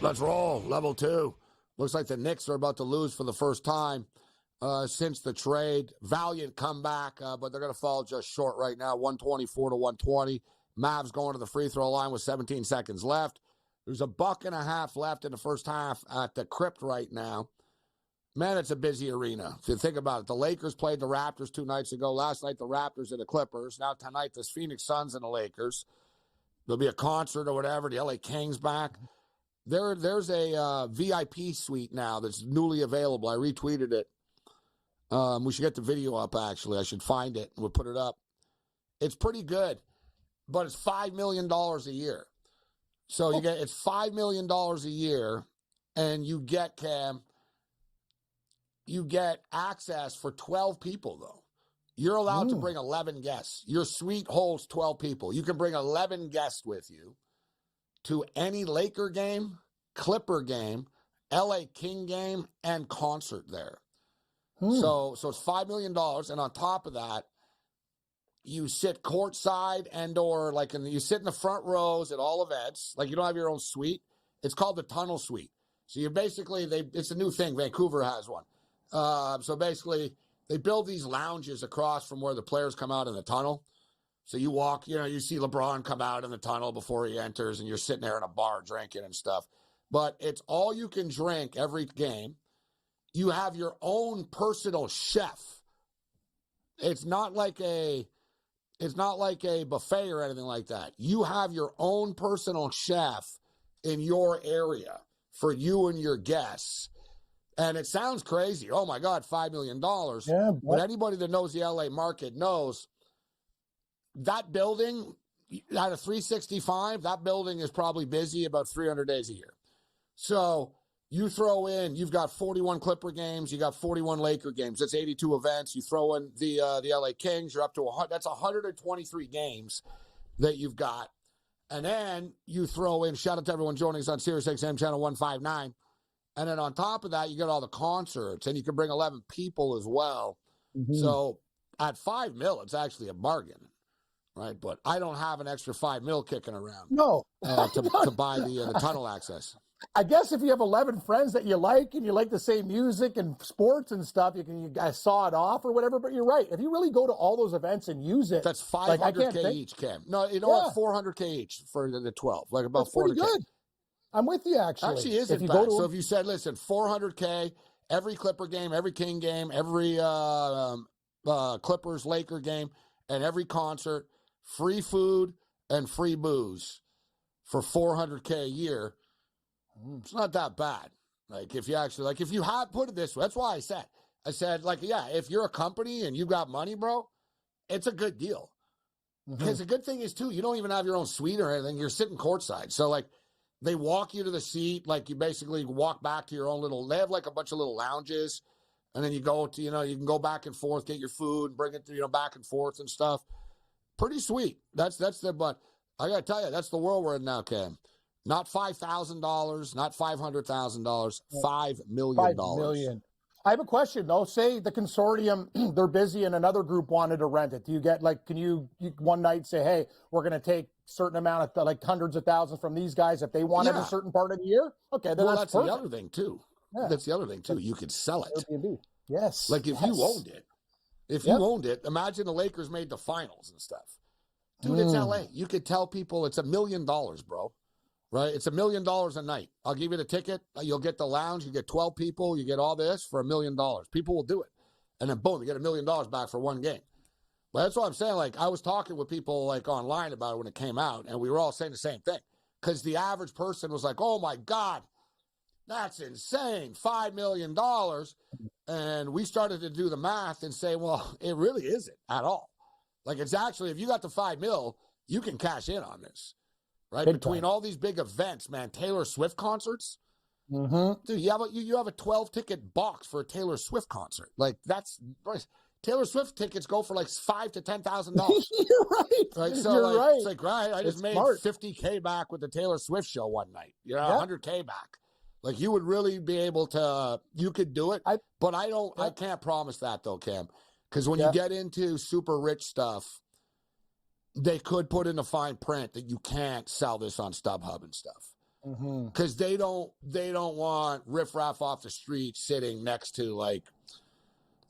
Let's roll. Level 2. Looks like the Knicks are about to lose for the first time since the trade. Valiant comeback, but they're going to fall just short right now, 124 to 120. Mavs going to the free throw line with 17 seconds left. There's a $1.50 left in the first half at the Crypt right now. Man, it's a busy arena. If you think about it, the Lakers played the Raptors 2 nights ago. Last night, the Raptors and the Clippers. Now tonight, there's Phoenix Suns and the Lakers. There'll be a concert or whatever. The LA Kings back. There's a VIP suite now that's newly available. I retweeted it. We should get the video up, actually. I should find it and we'll put it up. It's pretty good, but it's $5 million a year. So it's $5 million a year, and you get, Cam, you get access for 12 people, though. You're allowed to bring 11 guests. Your suite holds 12 people. You can bring 11 guests with you to any Laker game, Clipper game, LA King game, and concert there. So it's $5 million, and on top of that, you sit courtside you sit in the front rows at all events. Like, you don't have your own suite. It's called the Tunnel Suite. So you basically, it's a new thing. Vancouver has one. So basically, they build these lounges across from where the players come out in the tunnel. So you walk, you see LeBron come out in the tunnel before he enters, and you're sitting there in a bar drinking and stuff. But it's all you can drink every game. You have your own personal chef. It's not like a buffet or anything like that. You have your own personal chef in your area for you and your guests. And it sounds crazy. Oh, my God, $5 million. Yeah, but anybody that knows the LA market knows that building, out of 365, that building is probably busy about 300 days a year. So you throw in, you've got 41 Clipper games, you got 41 Laker games. That's 82 events. You throw in the LA Kings, you're up to that's 123 games that you've got. And then you throw in, shout out to everyone joining us on Sirius XM channel 159. And then on top of that, you get all the concerts, and you can bring 11 people as well. So at $5 million, it's actually a bargain, right? But I don't have an extra $5 million kicking around to buy the tunnel access. I guess if you have 11 friends that you like and you like the same music and sports and stuff, you guys saw it off or whatever. But you're right. If you really go to all those events and use it, that's $500K each, Cam. No, what? $400K each for the 12, like about that's $400K. Good. I'm with you, actually. Actually, isn't bad. So if you said, listen, $400K, every Clipper game, every King game, every Clippers Laker game, and every concert, free food and free booze for $400K a year, it's not that bad. Like, if you actually, if you have put it this way, that's why I said, if you're a company and you got money, bro, it's a good deal. Because the good thing is, too, you don't even have your own suite or anything. You're sitting courtside. So, they walk you to the seat, you basically walk back to your own they have a bunch of little lounges, and then you go to, you can go back and forth, get your food, and bring it to, back and forth and stuff. Pretty sweet. But I got to tell you, that's the world we're in now, Cam. Not $5,000, not $500,000, $5 million. $5 million. I have a question, though. Say the consortium, they're busy and another group wanted to rent it. Do you get, can you one night say, hey, we're going to take a certain amount of, hundreds of thousands from these guys if they wanted a certain part of the year? Okay, then that's the other thing, too. Yeah. That's the other thing, too. You could sell it. Airbnb. Yes. If you owned it. If you owned it, imagine the Lakers made the finals and stuff. Dude, it's LA. You could tell people it's $1 million, bro. Right? It's $1 million a night. I'll give you the ticket. You'll get the lounge. You get 12 people. You get all this for $1 million. People will do it. And then, boom, you get $1 million back for one game. But that's what I'm saying. I was talking with people, online about it when it came out, and we were all saying the same thing. Because the average person was like, oh, my God, that's insane, $5 million. And we started to do the math and say, well, it really isn't at all. It's actually, if you got the $5 million, you can cash in on this. Right? Between all these big events, man, Taylor Swift concerts. Dude, you have a 12-ticket box for a Taylor Swift concert. That's Taylor Swift tickets go for $5,000 to $10,000. You're right. Right? So You're right. It's right. I just made $50K back with the Taylor Swift show one night. $100K back. You would really be able to. You could do it, but I don't. I can't promise that though, Cam, because when you get into super rich stuff, they could put in a fine print that you can't sell this on StubHub and stuff. because they don't want riffraff off the street sitting next to like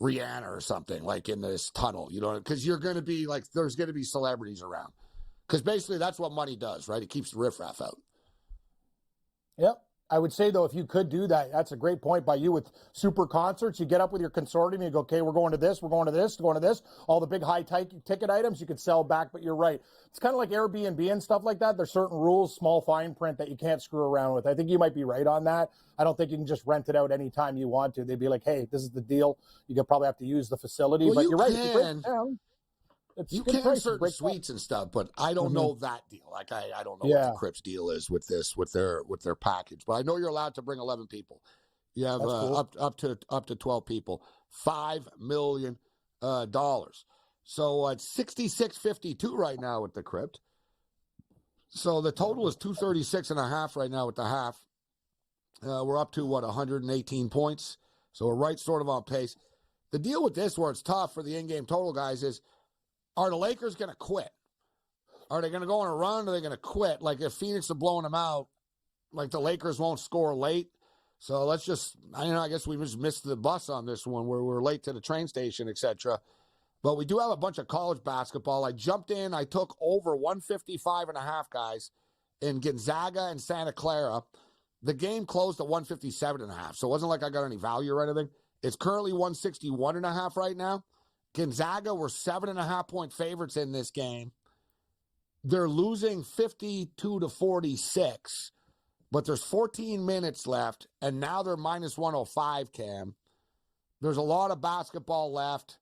Rihanna or something like in this tunnel, you know, because you're going to be like, there's going to be celebrities around, because basically that's what money does, right? It keeps the riffraff out. Yep. I would say, though, if you could do that, that's a great point by you with super concerts. You get up with your consortium, you go, okay, we're going to this, we're going to this, we're going to this. All the big high-ticket items you could sell back, but you're right. It's kind of like Airbnb and stuff like that. There's certain rules, small fine print that you can't screw around with. I think you might be right on that. I don't think you can just rent it out anytime you want to. They'd be like, hey, this is the deal. You could probably have to use the facility, well, but you're right. Can. It's a great town. You can certain suites and stuff, but I don't know that deal. Like I don't know what the Crips deal is with this, with their package. But I know you're allowed to bring 11 people. You have cool. up to 12 people. $5 million. So it's 66.52 right now with the Crypt. So the total is 236.5 right now with the half. We're up to 118 points. So we're right sort of on pace. The deal with this, where it's tough for the in-game total guys, is, are the Lakers going to quit? Are they going to go on a run? Or are they going to quit? Like if Phoenix are blowing them out, like the Lakers won't score late. So let's just, I guess we just missed the bus on this one where we're late to the train station, etc. But we do have a bunch of college basketball. I jumped in. I took over 155.5, guys, in Gonzaga and Santa Clara. The game closed at 157.5. So it wasn't like I got any value or anything. It's currently 161.5 right now. Gonzaga were 7.5-point favorites in this game. They're losing 52-46, but there's 14 minutes left, and now they're minus 105, Cam. There's a lot of basketball left.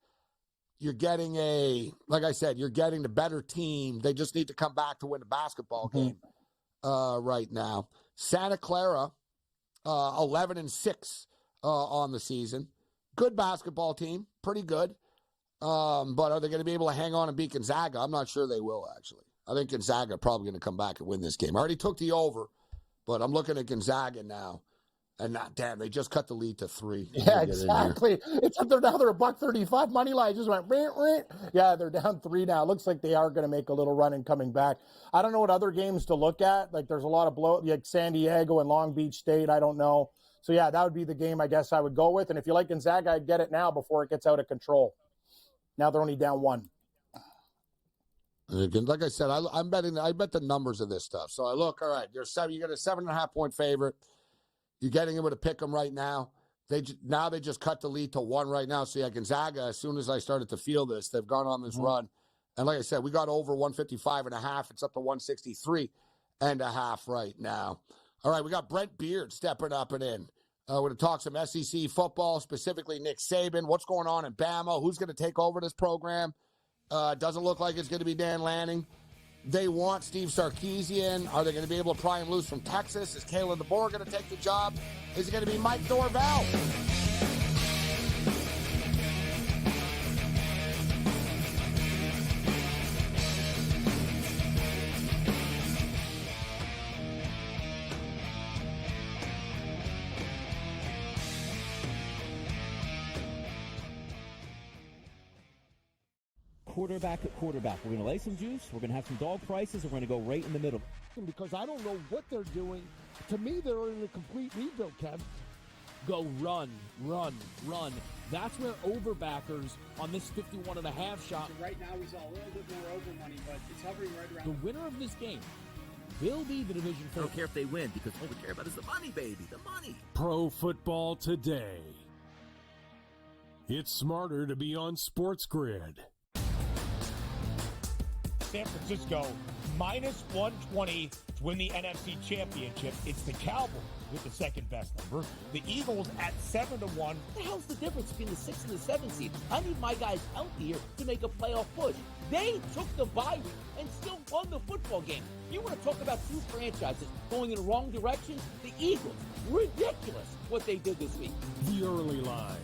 You're getting like I said, you're getting the better team. They just need to come back to win the basketball game right now. Santa Clara, 11-6 on the season. Good basketball team, pretty good. But are they going to be able to hang on and beat Gonzaga? I'm not sure they will, actually. I think Gonzaga probably going to come back and win this game. I already took the over, but I'm looking at Gonzaga now. And damn, they just cut the lead to 3. Yeah, exactly. Except they're $1.35 money line. Just went, yeah, they're down 3 now. Looks like they are going to make a little run and coming back. I don't know what other games to look at. Like there's a lot of like San Diego and Long Beach State. I don't know. So yeah, that would be the game I guess I would go with. And if you like Gonzaga, I'd get it now before it gets out of control. Now they're only down 1. Like I said, I'm betting. I bet the numbers of this stuff. So I look. All right, you got a 7.5-point favorite. You're getting able to pick them right now. They just cut the lead to 1 right now. So yeah, Gonzaga. As soon as I started to feel this, they've gone on this run. And like I said, we got over 155.5. It's up to 163.5 right now. All right, we got Brent Beard stepping up and in. We're going to talk some SEC football, specifically Nick Saban. What's going on in Bama? Who's going to take over this program? Doesn't look like it's going to be Dan Lanning. They want Steve Sarkisian. Are they going to be able to pry him loose from Texas? Is Kalen DeBoer going to take the job? Is it going to be Mike Norvell? Quarterback at quarterback. We're going to lay some juice. We're going to have some dog prices. And we're going to go right in the middle. Because I don't know what they're doing. To me, they're in a complete rebuild, Kev. Go run. That's where overbackers on this 51.5 shot. So right now we saw a little bit more over money, but it's hovering right around. The winner of this game will be the division I don't care if they win because all we care about is the money, baby. The money. Pro Football Today. It's smarter to be on SportsGrid. San Francisco minus 120 to win the NFC Championship. It's the Cowboys with the second best number. The Eagles at 7-1. What the hell's the difference between the 6 and the 7 seed? I need my guys healthier to make a playoff push. They took the bye week and still won the football game. You want to talk about two franchises going in the wrong direction? The Eagles. Ridiculous what they did this week. The early line.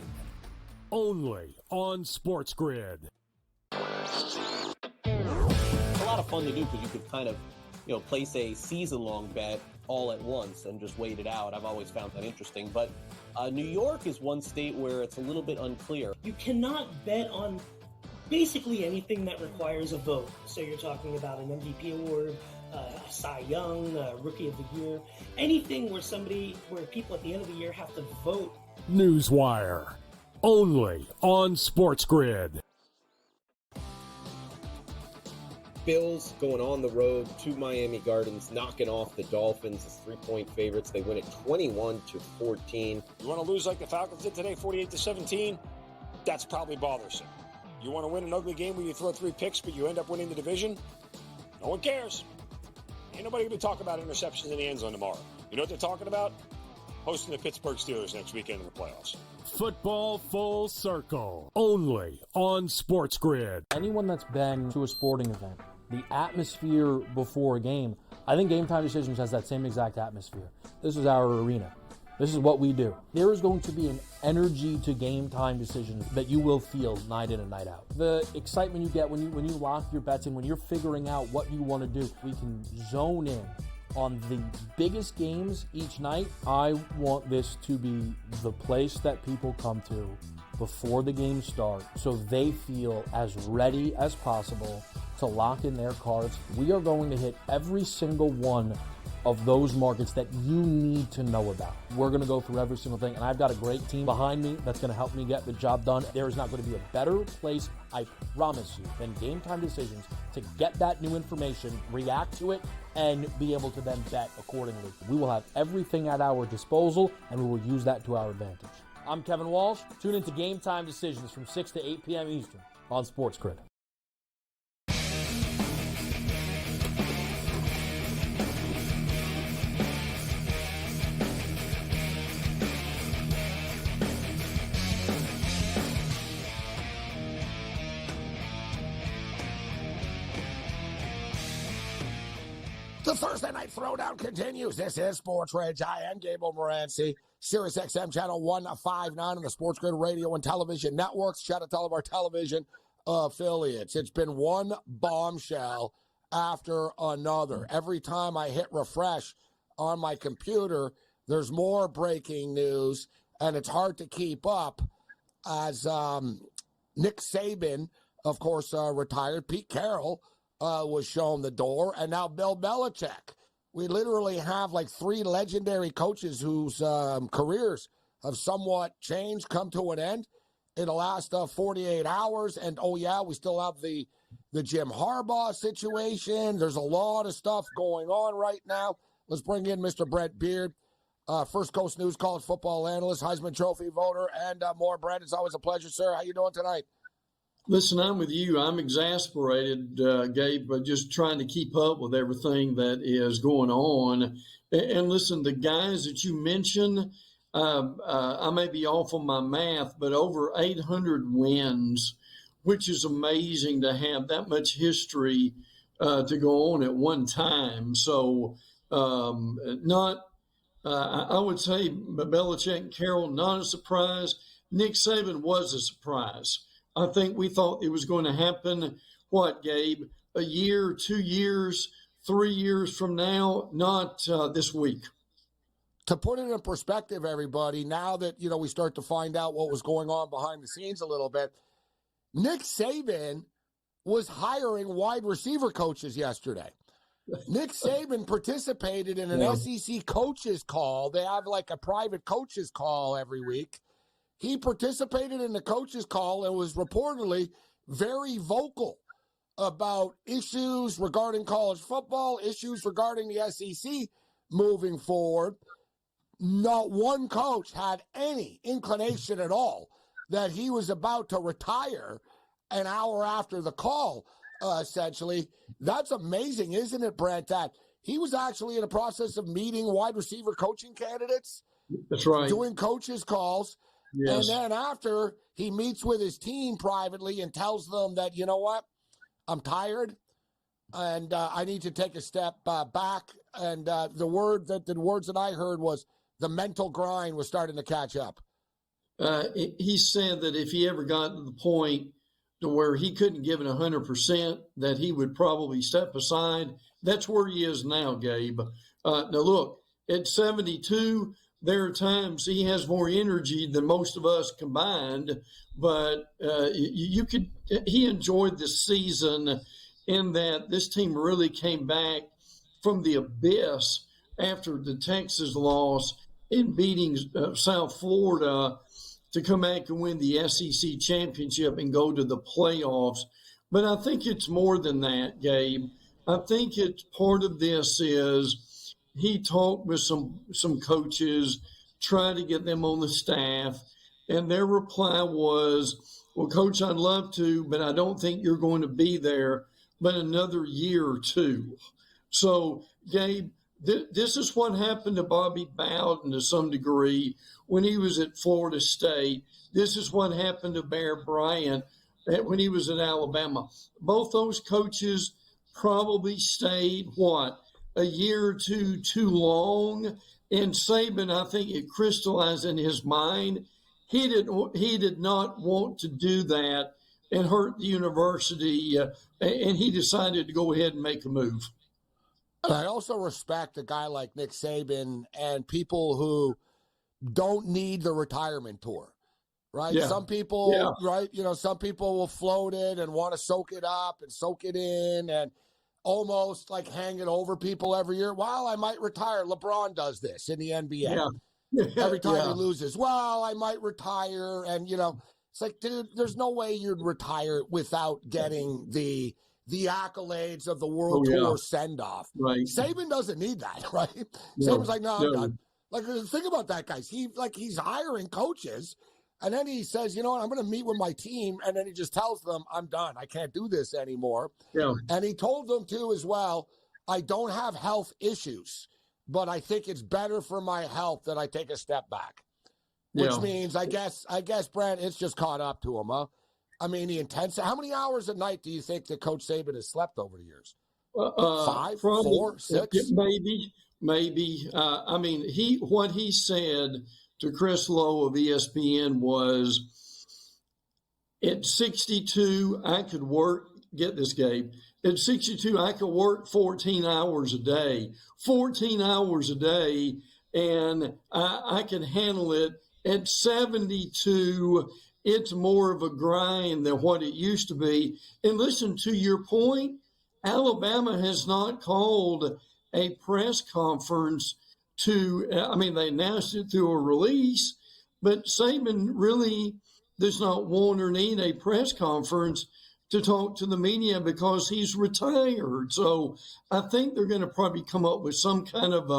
Only on SportsGrid. It's a lot of fun to do because you could kind of, place a season-long bet all at once and just wait it out. I've always found that interesting. But New York is one state where it's a little bit unclear. You cannot bet on basically anything that requires a vote. So you're talking about an MVP award, Cy Young, Rookie of the Year, anything where people at the end of the year have to vote. Newswire, only on SportsGrid. Bills going on the road to Miami Gardens, knocking off the Dolphins as 3-point favorites. They win it 21-14. You want to lose like the Falcons did today, 48-17? That's probably bothersome. You want to win an ugly game where you throw 3 picks, but you end up winning the division? No one cares. Ain't nobody going to talk about interceptions in the end zone tomorrow. You know what they're talking about? Hosting the Pittsburgh Steelers next weekend in the playoffs. Football Full Circle, only on SportsGrid. Anyone that's been to a sporting event, the atmosphere before a game, I think Game Time Decisions has that same exact atmosphere. This is our arena. This is what we do. There is going to be an energy to Game Time Decisions that you will feel night in and night out. The excitement you get when you lock your bets in, when you're figuring out what you want to do, we can zone in on the biggest games each night. I want this to be the place that people come to before the games start so they feel as ready as possible to lock in their cards. We are going to hit every single one of those markets that you need to know about. We're going to go through every single thing, and I've got a great team behind me that's going to help me get the job done. There is not going to be a better place, I promise you, than Game Time Decisions to get that new information, react to it, and be able to then bet accordingly. We will have everything at our disposal, and we will use that to our advantage. I'm Kevin Walsh. Tune into Game Time Decisions from 6 to 8 p.m. Eastern on SportsGrid. The Thursday Night Throwdown continues. This is SportsRage. I am Gabriel Morency. Sirius XM Channel 159 on the SportsGrid Radio and Television Networks. Shout out to all of our television affiliates. It's been one bombshell after another. Every time I hit refresh on my computer, there's more breaking news, and it's hard to keep up as Nick Saban, of course, retired. Pete Carroll was shown the door, and now Bill Belichick. We literally have like 3 legendary coaches whose careers have somewhat changed, come to an end in the last 48 hours. And, oh, yeah, we still have the Jim Harbaugh situation. There's a lot of stuff going on right now. Let's bring in Mr. Brent Beard, First Coast News college football analyst, Heisman Trophy voter, and more. Brent, it's always a pleasure, sir. How you doing tonight? Listen, I'm with you. I'm exasperated, Gabe, but just trying to keep up with everything that is going on. And listen, the guys that you mentioned, I may be off on my math, but over 800 wins, which is amazing to have that much history to go on at one time. So I would say Belichick and Carroll, not a surprise. Nick Saban was a surprise. I think we thought it was going to happen, what, Gabe, a year, 2 years, 3 years from now, not this week. To put it in perspective, everybody, now that, we start to find out what was going on behind the scenes a little bit, Nick Saban was hiring wide receiver coaches yesterday. Nick Saban participated in an SEC coaches call. They have like a private coaches call every week. He participated in the coaches call and was reportedly very vocal about issues regarding college football, issues regarding the SEC moving forward. Not one coach had any inclination at all that he was about to retire an hour after the call, essentially. That's amazing, isn't it, Brent, that he was actually in the process of meeting wide receiver coaching candidates. That's right. Doing coaches calls. Yes. And then after, he meets with his team privately and tells them that, you know what, I'm tired and I need to take a step back. And the words that I heard was the mental grind was starting to catch up. He said that if he ever got to the point to where he couldn't give it 100%, that he would probably step aside. That's where he is now, Gabe. Now, look, at 72, there are times he has more energy than most of us combined, but he enjoyed this season in that this team really came back from the abyss after the Texas loss in beating South Florida to come back and win the SEC championship and go to the playoffs. But I think it's more than that, Gabe. I think it's part of this is he talked with some coaches, tried to get them on the staff, and their reply was, well, Coach, I'd love to, but I don't think you're going to be there but another year or two. So, Gabe, this is what happened to Bobby Bowden to some degree when he was at Florida State. This is what happened to Bear Bryant when he was at Alabama. Both those coaches probably stayed, a year or two too long. And Saban, I think it crystallized in his mind, he did not want to do that and hurt the university, and he decided to go ahead and make a move. I also respect a guy like Nick Saban and people who don't need the retirement tour, right? Yeah. Some people, right? Some people will float it and want to soak it up and soak it in and almost like hang it over people every year. Well, I might retire. LeBron does this in the NBA. Yeah. Every time he loses, well, I might retire. And, it's like, dude, there's no way you'd retire without getting the accolades of the World Tour send-off. Right. Saban doesn't need that, right? No. Saban's like, no, I'm done. Like, think about that, guys. He's hiring coaches, and then he says, you know what, I'm going to meet with my team, and then he just tells them, I'm done. I can't do this anymore. Yeah. And he told them, too, as well, I don't have health issues, but I think it's better for my health that I take a step back. Which means, I guess, Brent, it's just caught up to him, huh? I mean, the intensity. How many hours a night do you think that Coach Saban has slept over the years? 5, 4, 6? Maybe. I mean, what he said to Chris Lowe of ESPN was, at 62, I could work. Get this, Gabe. At 62, I could work 14 hours a day. 14 hours a day, and I can handle it. At 72, it's more of a grind than what it used to be. And listen, to your point, Alabama has not called a press conference they announced it through a release, but Saban really does not want or need a press conference to talk to the media because he's retired. So I think they're going to probably come up with some kind of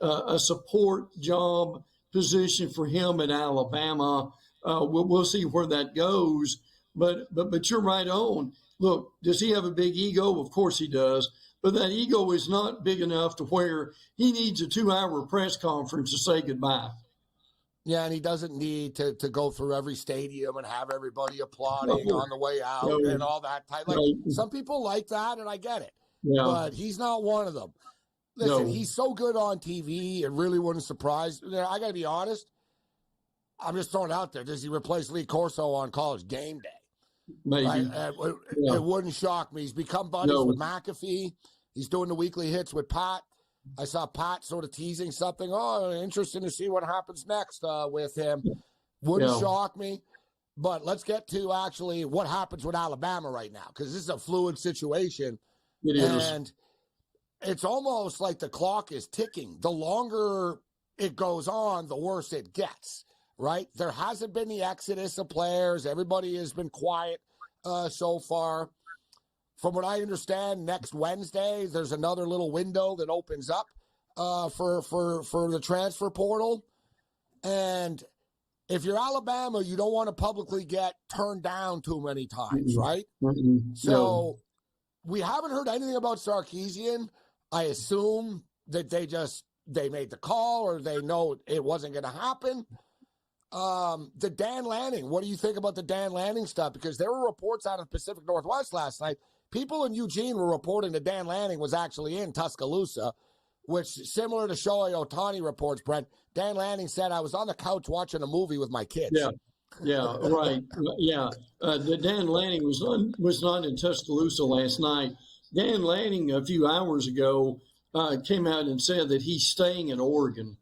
a support job position for him at Alabama. We'll see where that goes. But you're right on. Look, does he have a big ego? Of course he does. But that ego is not big enough to where he needs a 2-hour press conference to say goodbye. Yeah, and he doesn't need to go through every stadium and have everybody applauding on the way out and all that type. Like, some people like that, and I get it. Yeah. But he's not one of them. Listen, he's so good on TV, it really wouldn't surprise. I got to be honest. I'm just throwing it out there. Does he replace Lee Corso on College Game Day? Maybe. Right? It wouldn't shock me. He's become buddies with McAfee. He's doing the weekly hits with Pat. I saw Pat sort of teasing something. Oh, interesting to see what happens next with him. Wouldn't shock me. But let's get to actually what happens with Alabama right now, because this is a fluid situation. It is. And it's almost like the clock is ticking. The longer it goes on, the worse it gets, right? There hasn't been the exodus of players. Everybody has been quiet so far. From what I understand, next Wednesday, there's another little window that opens up for the transfer portal. And if you're Alabama, you don't want to publicly get turned down too many times, right? So we haven't heard anything about Sarkisian. I assume that they made the call or they know it wasn't going to happen. The Dan Lanning, what do you think about the Dan Lanning stuff? Because there were reports out of the Pacific Northwest last night. People in Eugene were reporting that Dan Lanning was actually in Tuscaloosa, which, similar to Shohei Ohtani reports, Brent, Dan Lanning said, I was on the couch watching a movie with my kids. Yeah, right. Yeah. The Dan Lanning was not in Tuscaloosa last night. Dan Lanning, a few hours ago, came out and said that he's staying in Oregon.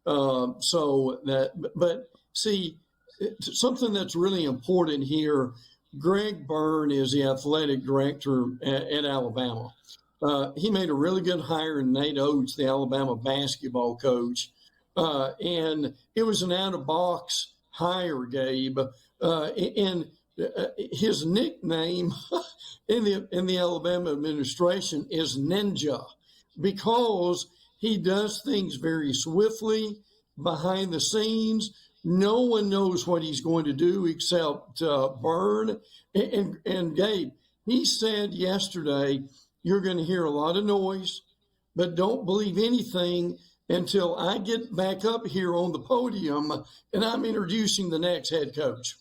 But see, something that's really important here, Greg Byrne is the athletic director at Alabama. he made a really good hire in Nate Oates, the Alabama basketball coach. And it was an out-of-box hire, Gabe. And his nickname in the Alabama administration is Ninja, because he does things very swiftly behind the scenes. No one knows what he's going to do except burn. And Gabe, he said yesterday, you're going to hear a lot of noise, but don't believe anything until I get back up here on the podium and I'm introducing the next head coach.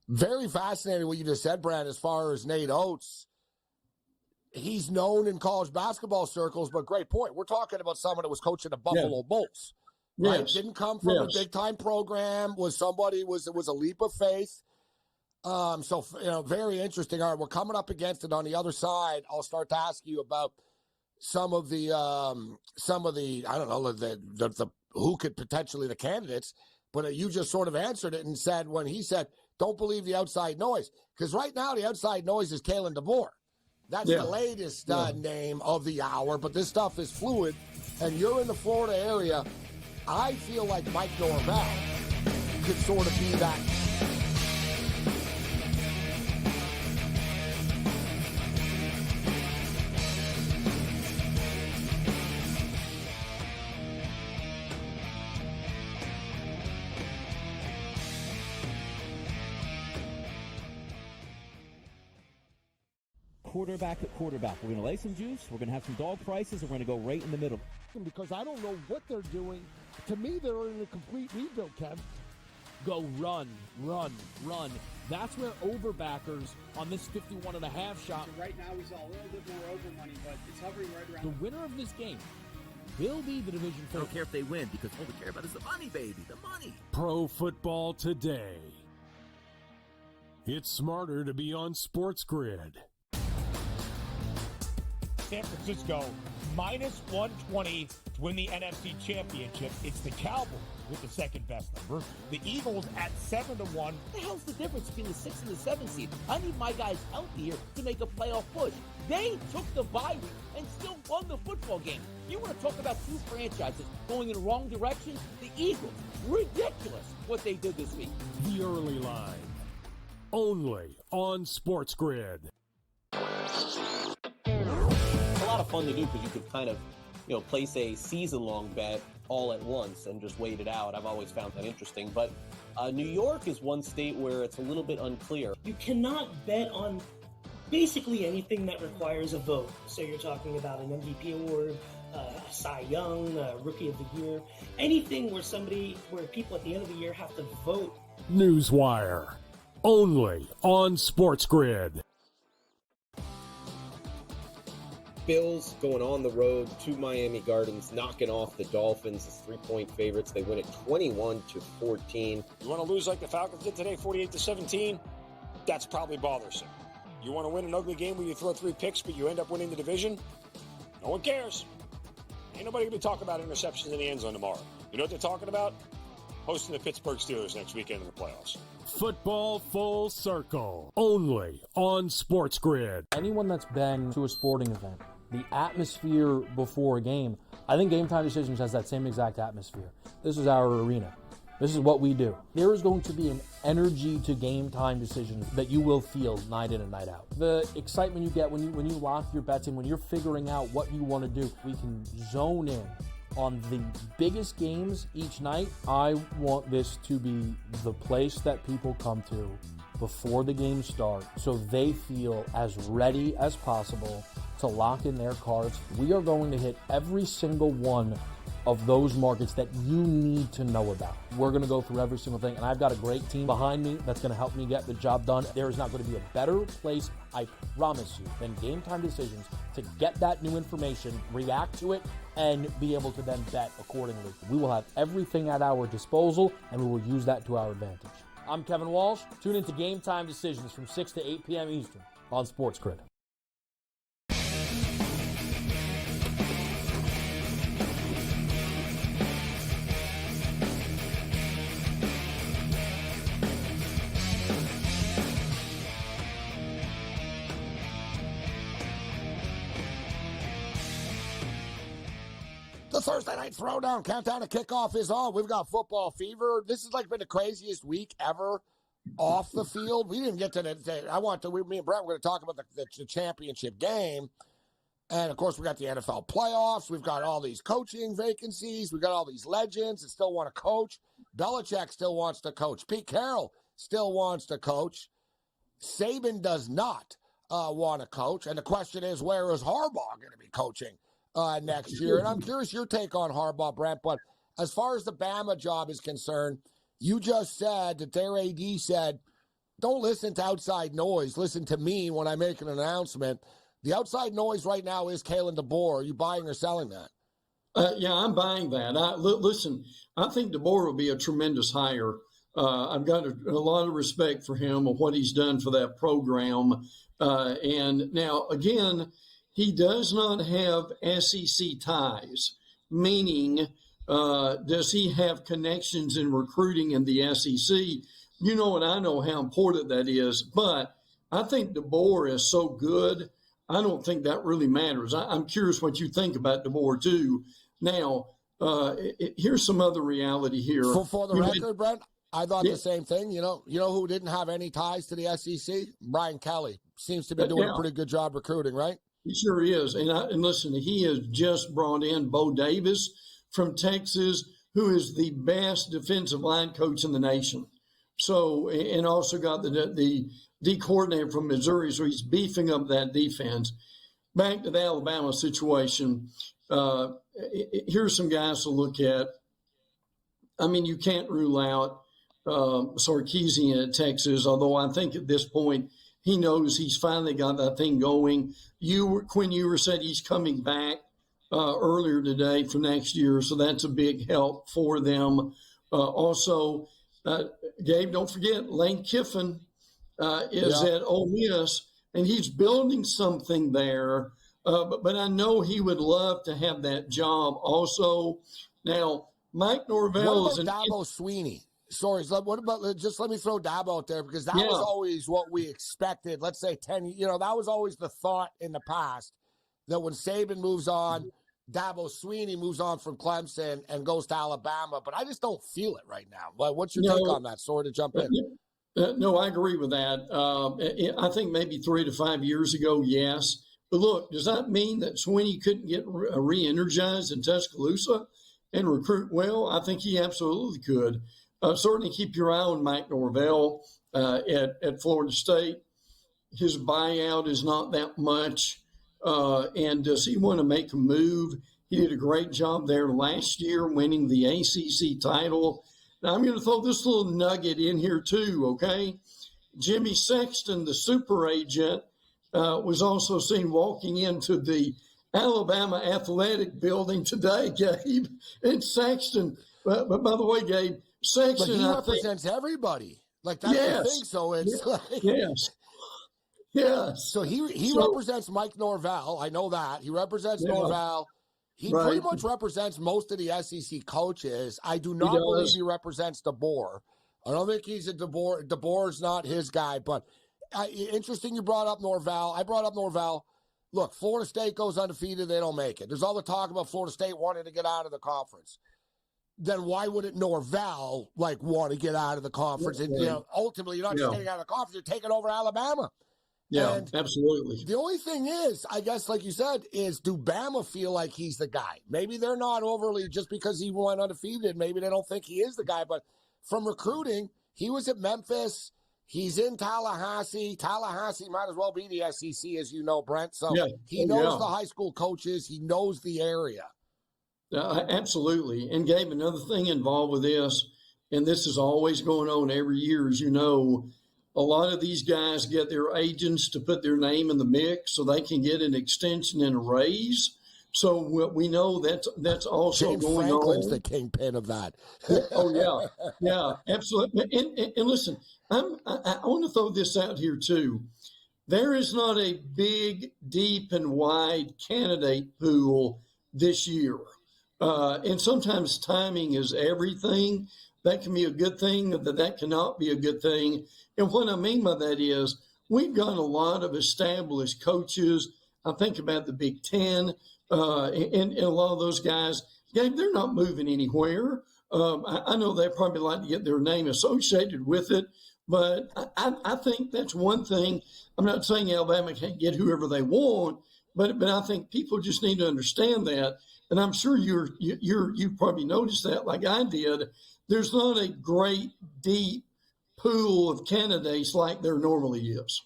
Very fascinating what you just said, Brad, as far as Nate Oates. He's known in college basketball circles, but great point. We're talking about someone that was coaching the Buffalo Bulls. Right? Yes. Didn't come from a big-time program, was a leap of faith. So, very interesting. All right, we're coming up against it on the other side. I'll start to ask you about some of the I don't know, the who could potentially the candidates, but you just sort of answered it and said, when he said, don't believe the outside noise, because right now the outside noise is Kalen DeBoer. That's the latest name of the hour, but this stuff is fluid, and you're in the Florida area. I feel like Mike Norvell could sort of be that. Quarterback at quarterback. We're going to lay some juice. We're going to have some dog prices, and we're going to go right in the middle. Because I don't know what they're doing. To me, they're in a complete rebuild, Kev. Go run, run, run. That's where overbackers on this 51.5 shot. Right now, he's a little bit more over money, but it's hovering right around. The winner of this game will be the division favorite. I don't care if they win, because all we care about is the money, baby, the money. Pro Football Today. It's smarter to be on SportsGrid. San Francisco minus 120 to win the NFC Championship. It's the Cowboys with the second best number. The Eagles at 7-1. What the hell's the difference between the 6 and the 7 seed? I need my guys healthy here to make a playoff push. They took the bye week and still won the football game. You want to talk about two franchises going in the wrong direction? The Eagles. Ridiculous what they did this week. The early line. Only on SportsGrid. It's a lot of fun to do because you could kind of, place a season-long bet all at once and just wait it out. I've always found that interesting. But New York is one state where it's a little bit unclear. You cannot bet on basically anything that requires a vote. So you're talking about an MVP award, Cy Young, Rookie of the Year, anything where people at the end of the year have to vote. Newswire. Only on SportsGrid. Bills going on the road to Miami Gardens, knocking off the Dolphins as 3-point favorites. They win it 21-14. You want to lose like the Falcons did today, 48-17? That's probably bothersome. You want to win an ugly game where you throw 3 picks, but you end up winning the division? No one cares. Ain't nobody going to be talking about interceptions in the end zone tomorrow. You know what they're talking about? Hosting the Pittsburgh Steelers next weekend in the playoffs. Football Full Circle. Only on SportsGrid. Anyone that's been to a sporting event, the atmosphere before a game, I think Game Time Decisions has that same exact atmosphere. This is our arena. This is what we do. There is going to be an energy to Game Time Decisions that you will feel night in and night out. The excitement you get when you lock your bets in, when you're figuring out what you want to do, we can zone in on the biggest games each night. I want this to be the place that people come to before the games start so they feel as ready as possible to lock in their cards. We are going to hit every single one of those markets that you need to know about. We're going to go through every single thing, and I've got a great team behind me that's going to help me get the job done. There is not going to be a better place, I promise you, than Game Time Decisions to get that new information, react to it, and be able to then bet accordingly. We will have everything at our disposal, and we will use that to our advantage. I'm Kevin Walsh. Tune into Game Time Decisions from 6 to 8 p.m. Eastern on SportsGrid. The Thursday Night Throwdown countdown to kickoff is on. We've got football fever. This has been the craziest week ever off the field. We didn't get to me and Brett were going to talk about the championship game. And, of course, we got the NFL playoffs. We've got all these coaching vacancies. We've got all these legends that still want to coach. Belichick still wants to coach. Pete Carroll still wants to coach. Saban does not want to coach. And the question is, where is Harbaugh going to be coaching next year? And I'm curious your take on Harbaugh, Brent. But as far as the Bama job is concerned, you just said that their AD said, don't listen to outside noise. Listen to me when I make an announcement. The outside noise right now is Kalen DeBoer. Are you buying or selling that? Yeah, I'm buying that. Listen, I think DeBoer will be a tremendous hire. I've got a lot of respect for him and what he's done for that program. And now, again, he does not have SEC ties, meaning does he have connections in recruiting in the SEC? You know, and I know how important that is. But I think DeBoer is so good, I don't think that really matters. I'm curious what you think about DeBoer, too. Now, here's some other reality here. For the record, Brent, I thought the same thing. You know who didn't have any ties to the SEC? Brian Kelly. Seems to be doing a pretty good job recruiting, right? He sure is. And listen, he has just brought in Bo Davis from Texas, who is the best defensive line coach in the nation. So, and also got the D coordinator from Missouri, so he's beefing up that defense. Back to the Alabama situation, here's some guys to look at. I mean, you can't rule out Sarkisian at Texas, although I think at this point he knows he's finally got that thing going. Quinn Ewers said he's coming back earlier today for next year, so that's a big help for them. Also, Gabe, don't forget, Lane Kiffin is at Ole Miss, and he's building something there. But I know he would love to have that job also. Now, Mike Norvell is Dabo Sweeney? Sorry, what about just let me throw Dabo out there because that was always what we expected. Let's say 10, that was always the thought in the past that when Saban moves on, Dabo Sweeney moves on from Clemson and goes to Alabama. But I just don't feel it right now. But what's your take on that? Sorry to jump in. No, I agree with that. I think maybe 3 to 5 years ago, yes. But look, does that mean that Sweeney couldn't get re-energized in Tuscaloosa and recruit well? I think he absolutely could. Certainly keep your eye on Mike Norvell at Florida State. His buyout is not that much. And does he want to make a move? He did a great job there last year, winning the ACC title. Now, I'm going to throw this little nugget in here too, okay? Jimmy Sexton, the super agent, was also seen walking into the Alabama Athletic Building today, Gabe. And Sexton, but by the way, Gabe, Sexton, he represents everybody. Like, that's the thing, so it's Yes. So he represents Mike Norvell. I know that. He represents Norvell. He pretty much represents most of the SEC coaches. I do not believe he represents DeBoer. I don't think he's a DeBoer. DeBoer's not his guy. But interesting you brought up Norvell. I brought up Norvell. Look, Florida State goes undefeated. They don't make it. There's all the talk about Florida State wanting to get out of the conference. Then why wouldn't Norvell, want to get out of the conference? And, ultimately, you're not just getting out of the conference. You're taking over Alabama. Yeah, and absolutely. The only thing is, I guess, like you said, is do Bama feel like he's the guy? Maybe they're not overly just because he went undefeated. Maybe they don't think he is the guy. But from recruiting, he was at Memphis. He's in Tallahassee. Tallahassee might as well be the SEC, as you know, Brent. So he knows the high school coaches. He knows the area. Absolutely. And Gabe, another thing involved with this, and this is always going on every year, as you know, a lot of these guys get their agents to put their name in the mix so they can get an extension and a raise. So we know that's also James going Franklin's on. The kingpin of that. Yeah, absolutely. And listen, I want to throw this out here too. There is not a big, deep, and wide candidate pool this year. And sometimes timing is everything. That can be a good thing, that cannot be a good thing. And what I mean by that is we've got a lot of established coaches. I think about the Big Ten and a lot of those guys. Gabe, they're not moving anywhere. I know they probably like to get their name associated with it, but I think that's one thing. I'm not saying Alabama can't get whoever they want, but I think people just need to understand that. And I'm sure you probably noticed that, like I did. There's not a great deep pool of candidates like there normally is.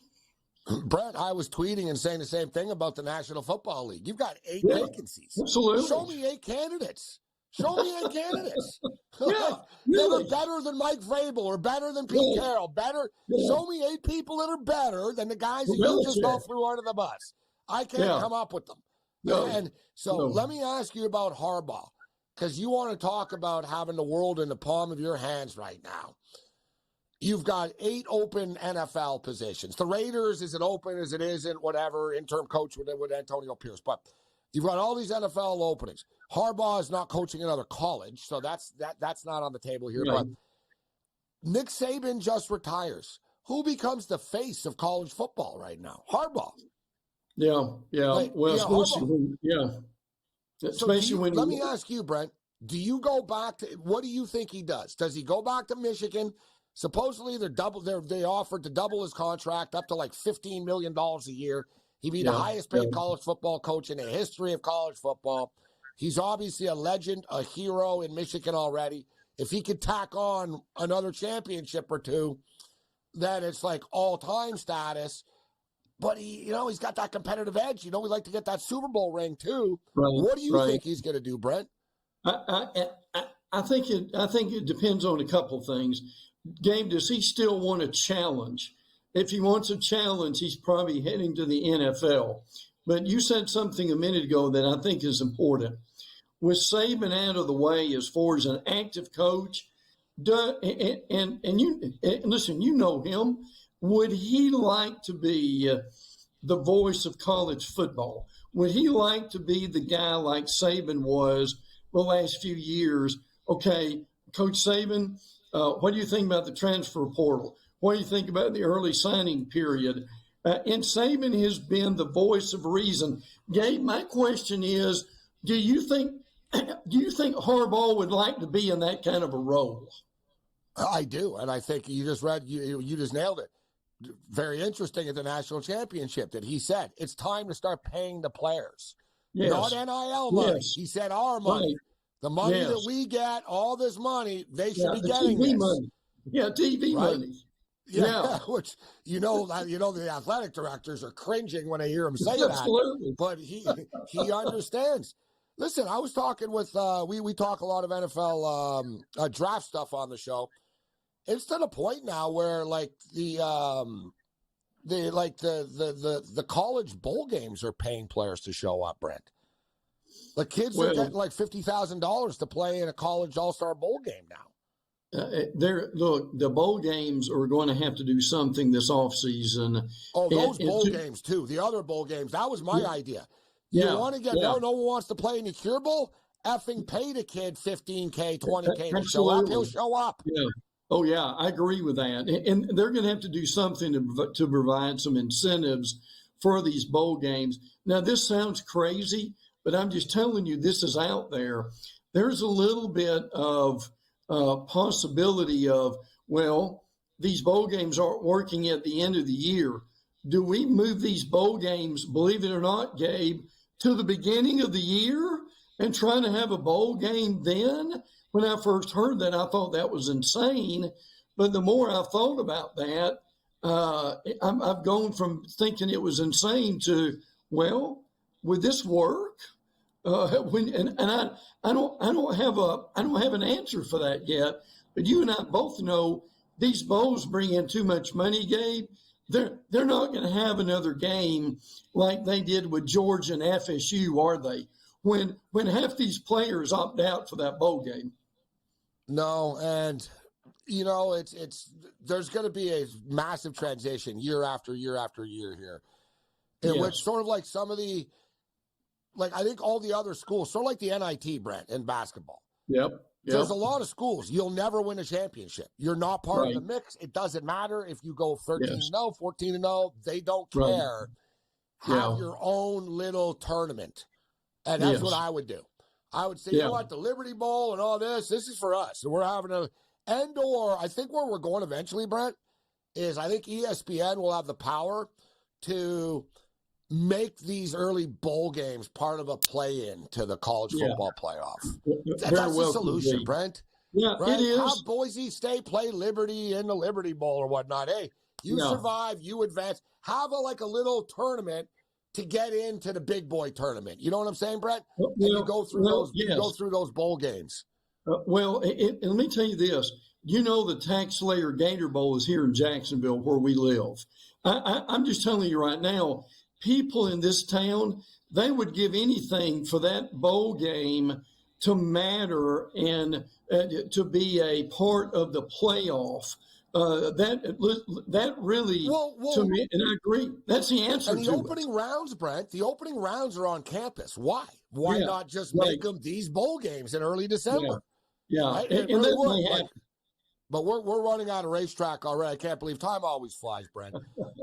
Brett, I was tweeting and saying the same thing about the National Football League. You've got 8 vacancies. Absolutely. Show me 8 candidates. Show me 8 candidates. Yeah, That are better than Mike Vrabel or better than Pete Carroll. Better. Show me 8 people that are better than the guys that you just all threw under the bus. I can't come up with them. No. And so let me ask you about Harbaugh, because you want to talk about having the world in the palm of your hands right now. You've got 8 open NFL positions. The Raiders, is it open, as it isn't, whatever, interim coach with Antonio Pierce. But you've got all these NFL openings. Harbaugh is not coaching another college, so that's not on the table here. Right. But Nick Saban just retires. Who becomes the face of college football right now? Harbaugh. Yeah. Like, Well, especially Let me ask you, Brent. Do you go back to what do you think he does? Does he go back to Michigan? Supposedly they offered to double his contract up to like $15 million a year. He'd be the highest paid college football coach in the history of college football. He's obviously a legend, a hero in Michigan already. If he could tack on another championship or two, then it's like all-time status. But he's got that competitive edge. We'd like to get that Super Bowl ring too. Right, what do you think he's going to do, Brent? I think it depends on a couple things. Gabe, does he still want a challenge? If he wants a challenge, he's probably heading to the NFL. But you said something a minute ago that I think is important. With Saban out of the way as far as an active coach, and listen, you know him. Would he like to be the voice of college football? Would he like to be the guy like Saban was the last few years? Okay, Coach Saban, what do you think about the transfer portal? What do you think about the early signing period? And Saban has been the voice of reason. Gabe, my question is, do you think Harbaugh would like to be in that kind of a role? I do, and I think you just nailed it. Very interesting at the national championship that he said it's time to start paying the players, not NIL money. Yes. He said our money, the money that we get, all this money, they should be getting TV this. money. Yeah, TV money. Yeah, which the athletic directors are cringing when they hear him say Absolutely. that. But he understands. Listen, I was talking with we talk a lot of NFL draft stuff on the show. It's to the point now where like the college bowl games are paying players to show up, Brent. The kids are getting like $50,000 to play in a college all-star bowl game now. The bowl games are going to have to do something this offseason. Oh, those bowl games too. The other bowl games. That was my idea. You want to get no one wants to play in the Cure Bowl? Effing pay the kid $15K, $20K to show up. He'll show up. Yeah. Oh, yeah, I agree with that. And they're going to have to do something to provide some incentives for these bowl games. Now, this sounds crazy, but I'm just telling you, this is out there. There's a little bit of possibility of, these bowl games aren't working at the end of the year. Do we move these bowl games, believe it or not, Gabe, to the beginning of the year and try to have a bowl game then? When I first heard that, I thought that was insane. But the more I've thought about that, I've gone from thinking it was insane to, would this work? I don't have an answer for that yet. But you and I both know these bowls bring in too much money, Gabe. They're not going to have another game like they did with Georgia and FSU, are they? When half these players opt out for that bowl game. No, and it's there's going to be a massive transition year after year after year here, in which sort of like some of the, like I think all the other schools, sort of like the NIT, Brent, in basketball. Yep. There's a lot of schools. You'll never win a championship. You're not part of the mix. It doesn't matter if you go 13-0, 14-0. They don't care. Have your own little tournament. And that's what I would do. I would say, you know what, the Liberty Bowl and all this is for us. And we're having I think where we're going eventually, Brent, is I think ESPN will have the power to make these early bowl games part of a play-in to the college football playoff. That's the solution, Brent. Yeah, right? it is. Have Boise State play Liberty in the Liberty Bowl or whatnot. Hey, you survive, you advance. Have a little tournament to get into the big boy tournament. You know what I'm saying, Brett? And you go through you go through those bowl games. Let me tell you this. You know the Tax Slayer Gator Bowl is here in Jacksonville where we live. I'm just telling you right now, people in this town, they would give anything for that bowl game to matter and to be a part of the playoff. That really, to me, and I agree, that's the answer to it. And the opening rounds, Brent, the opening rounds are on campus. Why? Why not just make them these bowl games in early December? Yeah, right? and really that may happen. But we're running out of racetrack already. I can't believe time always flies, Brent.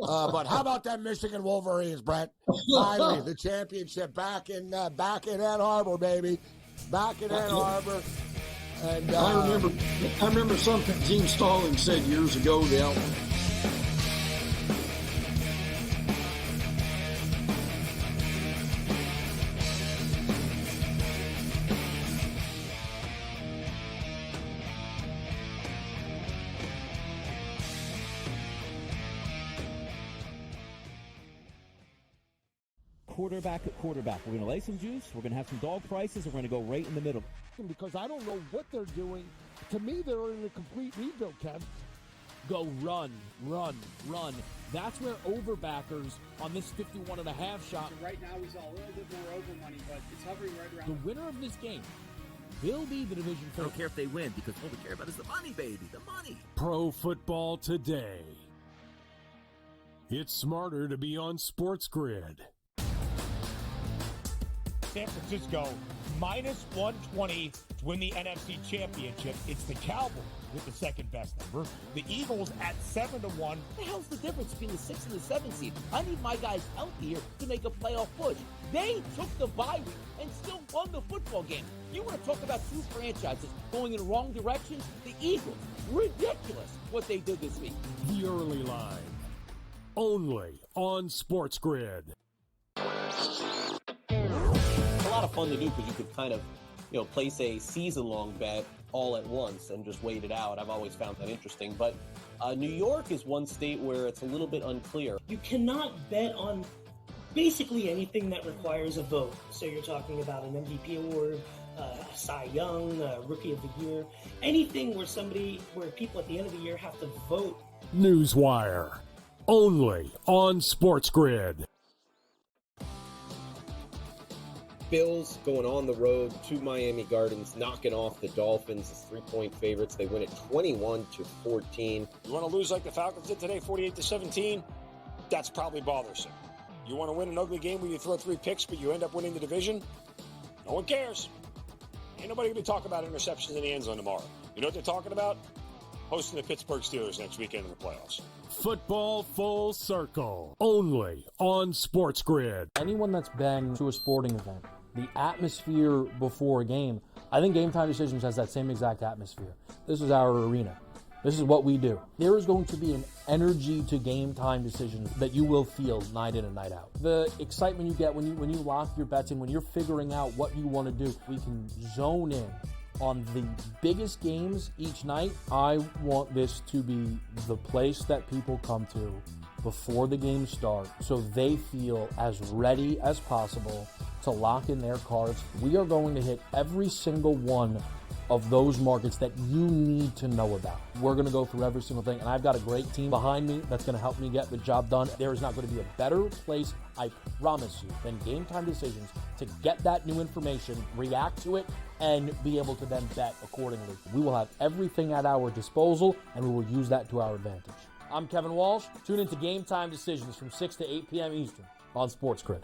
But how about that Michigan Wolverines, Brent? Finally, the championship back in Ann Arbor, baby. Back in Ann Arbor. And I remember something Gene Stalling said years ago. Quarterback at quarterback. We're going to lay some juice. We're going to have some dog prices, and we're going to go right in the middle. Because I don't know what they're doing. To me, they're in a complete rebuild, Kev. Go run, run, run. That's where overbackers on this 51.5 shot. So right now, we saw a little bit more over money, but it's hovering right around. The winner of this game will be the division I don't care if they win, because all we care about is the money, baby, the money. Pro Football Today. It's smarter to be on SportsGrid. San Francisco minus 120 to win the NFC Championship. It's the Cowboys with the second best number. The Eagles at 7-1. What the hell's the difference between the 6 and the 7 seed? I need my guys healthy here to make a playoff push. They took the bye week and still won the football game. You want to talk about two franchises going in the wrong direction? The Eagles. Ridiculous what they did this week. The early line. Only on SportsGrid. A lot of fun to do because you could kind of, place a season-long bet all at once and just wait it out. I've always found that interesting. But New York is one state where it's a little bit unclear. You cannot bet on basically anything that requires a vote. So you're talking about an MVP award, Cy Young, Rookie of the Year, anything where people at the end of the year have to vote. Newswire. Only on SportsGrid. Bills going on the road to Miami Gardens, knocking off the Dolphins as 3-point favorites. They win it 21-14. You want to lose like the Falcons did today, 48-17? That's probably bothersome. You want to win an ugly game where you throw 3 picks, but you end up winning the division? No one cares. Ain't nobody going to talk about interceptions in the end zone tomorrow. You know what they're talking about? Hosting the Pittsburgh Steelers next weekend in the playoffs. Football Full Circle. Only on SportsGrid. Anyone that's been to a sporting event, the atmosphere before a game, I think Game Time Decisions has that same exact atmosphere. This is our arena. This is what we do. There is going to be an energy to Game Time Decisions that you will feel night in and night out. The excitement you get when you lock your bets in, when you're figuring out what you want to do, we can zone in on the biggest games each night. I want this to be the place that people come to before the games start so they feel as ready as possible to lock in their cards. We are going to hit every single one of those markets that you need to know about. We're going to go through every single thing, and I've got a great team behind me that's going to help me get the job done. There is not going to be a better place, I promise you, than Game Time Decisions to get that new information, react to it, and be able to then bet accordingly. We will have everything at our disposal, and we will use that to our advantage. I'm Kevin Walsh. Tune into Game Time Decisions from 6 to 8 p.m. Eastern on SportsGrid.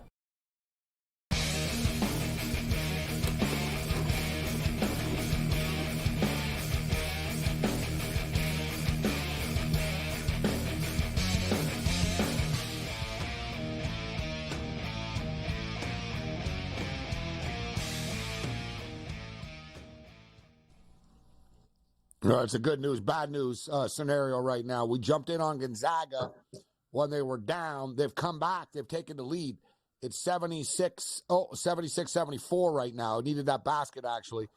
It's a good news, bad news scenario right now. We jumped in on Gonzaga when they were down. They've come back. They've taken the lead. It's 76-74 right now. It needed that basket, actually.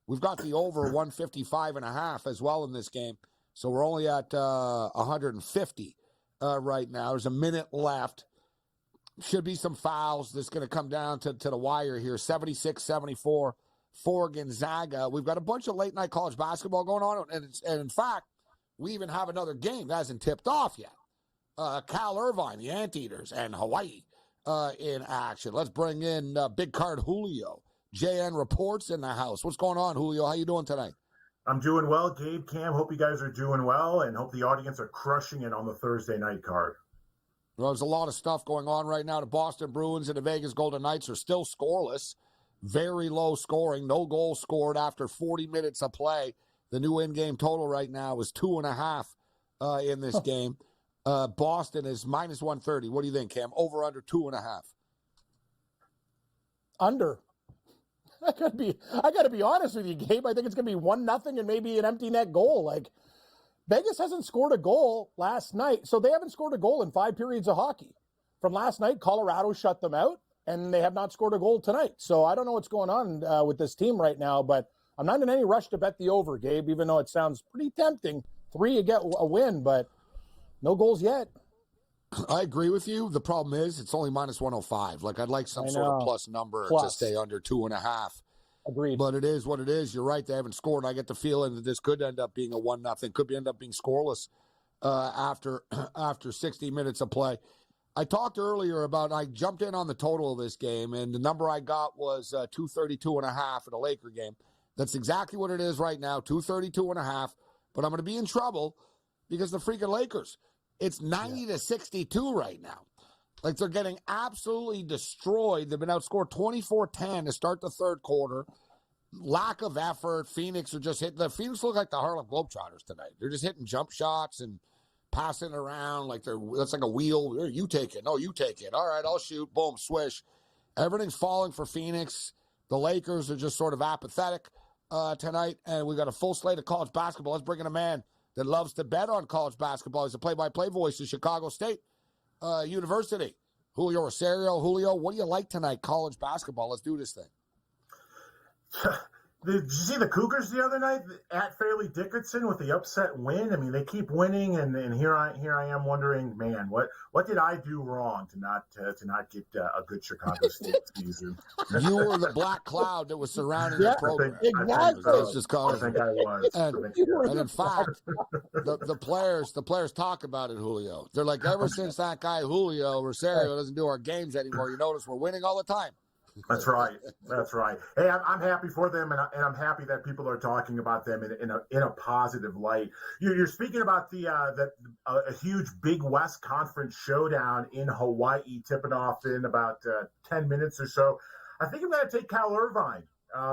We've got the over 155.5 as well in this game. So we're only at 150 right now. There's a minute left. Should be some fouls. This is going to come down to the wire here. 76-74 for Gonzaga. We've got a bunch of late-night college basketball going on. And in fact, we even have another game that hasn't tipped off yet. Cal Irvine, the Anteaters, and Hawaii in action. Let's bring in Big Card Julio. JN Reports in the house. What's going on, Julio? How you doing tonight? I'm doing well, Gabe, Cam. Hope you guys are doing well, and hope the audience are crushing it on the Thursday night card. Well, there's a lot of stuff going on right now. The Boston Bruins and the Vegas Golden Knights are still scoreless. Very low scoring. No goals scored after 40 minutes of play. The new in-game total right now is 2.5 in this game. Boston is minus 130. What do you think, Cam? Over, under 2.5? Under. I gotta be honest with you, Gabe. I think it's gonna be 1-0 and maybe an empty net goal. Like, Vegas hasn't scored a goal last night, so they haven't scored a goal in 5 periods of hockey. From last night, Colorado shut them out, and they have not scored a goal tonight. So I don't know what's going on with this team right now, but I'm not in any rush to bet the over, Gabe, even though it sounds pretty tempting. 3, you get a win, but no goals yet. I agree with you. The problem is it's only minus 105. Like, I'd like some sort of plus number to stay under 2.5. Agreed. But it is what it is. You're right. They haven't scored. I get the feeling that this could end up being a 1-0. Could end up being scoreless after 60 minutes of play. I talked earlier about, I jumped in on the total of this game, and the number I got was 232.5 in a Laker game. That's exactly what it is right now, 232.5. But I'm going to be in trouble because the freaking Lakers, it's 90-62 right now. Like, they're getting absolutely destroyed. They've been outscored 24-10 to start the third quarter. Lack of effort. Phoenix are just hitting. The Phoenix look like the Harlem Globetrotters tonight. They're just hitting jump shots and passing around like that's like a wheel. You take it. No, you take it. All right, I'll shoot. Boom, swish. Everything's falling for Phoenix. The Lakers are just sort of apathetic tonight. And we got a full slate of college basketball. Let's bring in a man that loves to bet on college basketball. He's a play-by-play voice at Chicago State University. Julio Rosario. Julio, what do you like tonight, college basketball? Let's do this thing. Did you see the Cougars the other night at Fairleigh Dickinson with the upset win? I mean, they keep winning, and here I am wondering, man, what did I do wrong to not get a good Chicago State season? You were the black cloud that was surrounding the program. I think I was. And in fact, the players talk about it, Julio. They're like, ever since that guy Julio Rosario doesn't do our games anymore, you notice we're winning all the time. That's right. That's right. Hey, I'm happy for them, and I'm happy that people are talking about them in a positive light. You're speaking about a huge Big West Conference showdown in Hawaii, tipping off in about 10 minutes or so. I think I'm going to take Cal Irvine.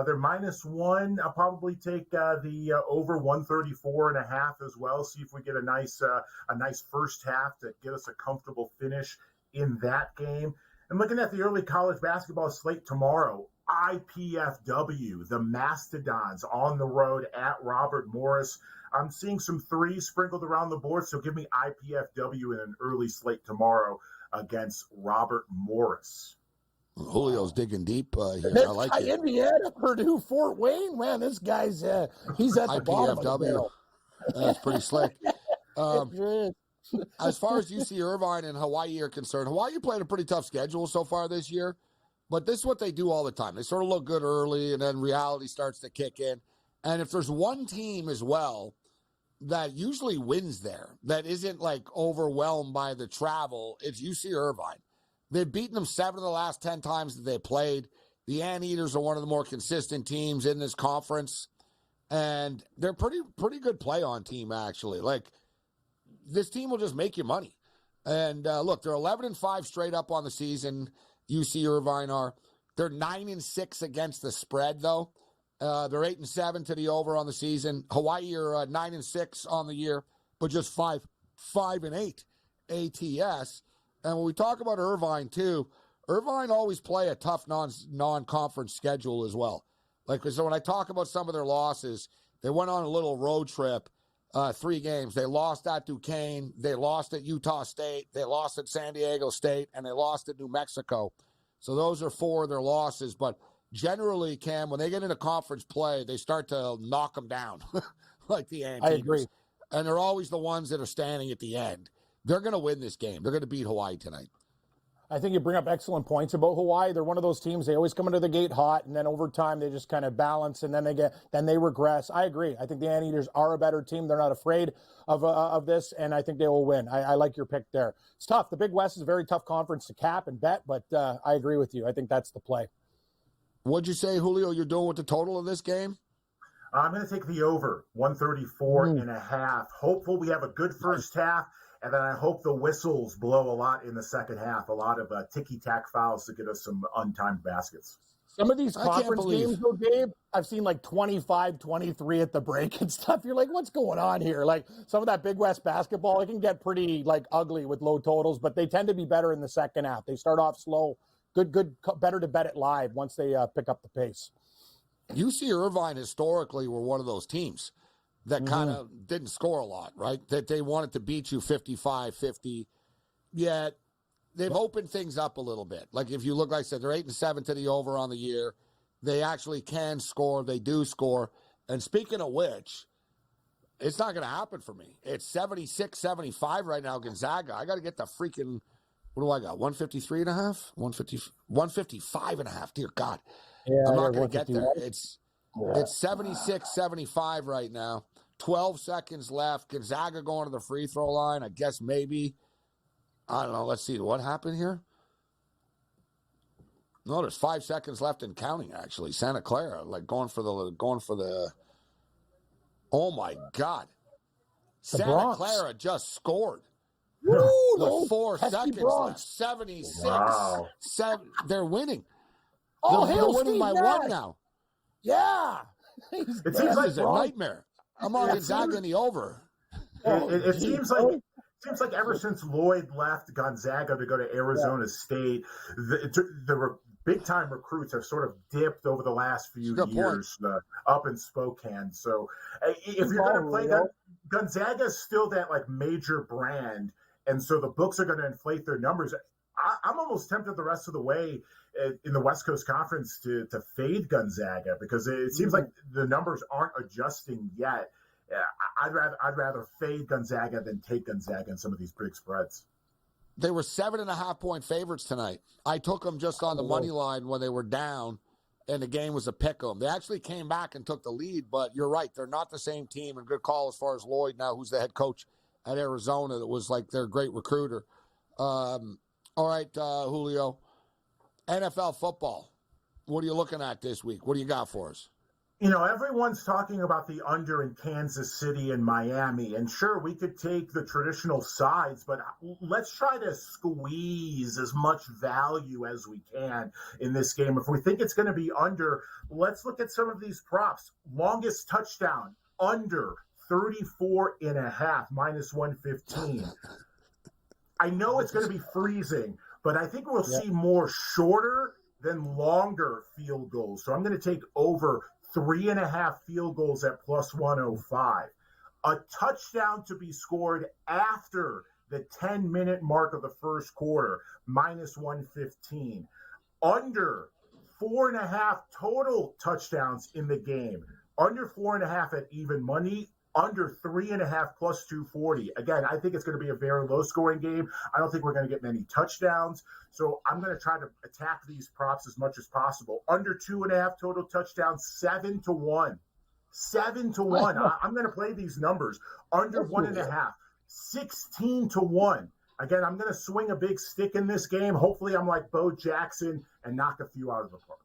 They're -1. I'll probably take the over 134.5 as well. See if we get a nice first half to get us a comfortable finish in that game. And looking at the early college basketball slate tomorrow, IPFW, the Mastodons on the road at Robert Morris. I'm seeing some threes sprinkled around the board, so give me IPFW in an early slate tomorrow against Robert Morris. Julio's digging deep here. I like it. Indiana, Purdue, Fort Wayne. Man, this guy's he's at the bottom of the barrel. That's pretty slick. As far as UC Irvine and Hawaii are concerned, Hawaii played a pretty tough schedule so far this year, but this is what they do all the time. They sort of look good early, and then reality starts to kick in. And if there's one team as well that usually wins there, that isn't like overwhelmed by the travel, it's UC Irvine. They've beaten them 7 of the last 10 times that they played. The Anteaters are one of the more consistent teams in this conference, and they're pretty good play-on team, actually. Like, this team will just make you money. And look, they're 11-5 straight up on the season. UC Irvine are. They're 9-6 against the spread, though. They're 8-7 to the over on the season. Hawaii are 9-6 on the year, but just 5-8 ATS. And when we talk about Irvine too, Irvine always play a tough non-conference schedule as well. Like, so when I talk about some of their losses, They went on a little road trip, 3 games. They lost at Duquesne. They lost at Utah State. They lost at San Diego State. And they lost at New Mexico. So those are 4 of their losses. But generally, Cam, when they get into conference play, they start to knock them down like the Anteaters. I agree. And they're always the ones that are standing at the end. They're going to win this game. They're going to beat Hawaii tonight. I think you bring up excellent points about Hawaii. They're one of those teams, they always come into the gate hot, and then over time they just kind of balance, and then they regress. I agree. I think the Anteaters are a better team. They're not afraid of this, and I think they will win. I like your pick there. It's tough. The Big West is a very tough conference to cap and bet, but I agree with you. I think that's the play. What'd you say, Julio, you're doing with the total of this game? I'm going to take the over, 134.5. Hopeful we have a good first half. And then I hope the whistles blow a lot in the second half, a lot of ticky-tack fouls to get us some untimed baskets. Some of these conference games, though, Gabe, I've seen like 25, 23 at the break and stuff. You're like, what's going on here? Like some of that Big West basketball, it can get pretty like ugly with low totals, but they tend to be better in the second half. They start off slow. Good, better to bet it live once they pick up the pace. UC Irvine historically were one of those teams that kind of didn't score a lot, right? That they wanted to beat you 55-50, yet they've opened things up a little bit. Like if you look, like I said, they're 8-7 to the over on the year. They actually can score. They do score. And speaking of which, it's not going to happen for me. It's 76-75 right now, Gonzaga. I got to get the freaking, what do I got, 153.5? 155.5, dear God. Yeah, I'm not going to get there. It's 76-75 right now. 12 seconds left. Gonzaga going to the free throw line. I guess maybe. I don't know. Let's see. What happened here? No, there's 5 seconds left and counting, actually. Santa Clara, like going for the. Oh, my God. Santa Clara just scored. Woo, with 4 seconds left. 76. Wow. They're winning. Oh, they're winning Steve by Nash. 1 now. Yeah. It seems like This is a nightmare. I'm on Gonzaga in the over. It seems like ever since Lloyd left Gonzaga to go to Arizona State, the big-time recruits have sort of dipped over the last few years up in Spokane. So if you're going to play that, Gonzaga is still that like major brand, and so the books are going to inflate their numbers. I'm almost tempted the rest of the way in the West Coast Conference to fade Gonzaga because it seems like the numbers aren't adjusting yet. I'd rather fade Gonzaga than take Gonzaga in some of these big spreads. They were 7.5-point favorites tonight. I took them just on the money line when they were down, and the game was a pick 'em. They actually came back and took the lead, but you're right. They're not the same team, and good call as far as Lloyd now, who's the head coach at Arizona that was like their great recruiter. All right, Julio, NFL football. What are you looking at this week? What do you got for us? You know, everyone's talking about the under in Kansas City and Miami. And sure, we could take the traditional sides, but let's try to squeeze as much value as we can in this game. If we think it's going to be under, let's look at some of these props. Longest touchdown, under 34.5, minus 115. I know it's going to be freezing, but I think we'll see more shorter than longer field goals. So I'm going to take over 3.5 field goals at plus 105. A touchdown to be scored after the 10-minute mark of the first quarter, minus 115. Under 4.5 total touchdowns in the game. Under 4.5 at even money. Under 3.5 plus 240. Again, I think it's going to be a very low-scoring game. I don't think we're going to get many touchdowns. So I'm going to try to attack these props as much as possible. Under 2.5 total touchdowns, 7-1. 7-1. I'm going to play these numbers. Under 1.5, 16-1. Again, I'm going to swing a big stick in this game. Hopefully, I'm like Bo Jackson and knock a few out of the park.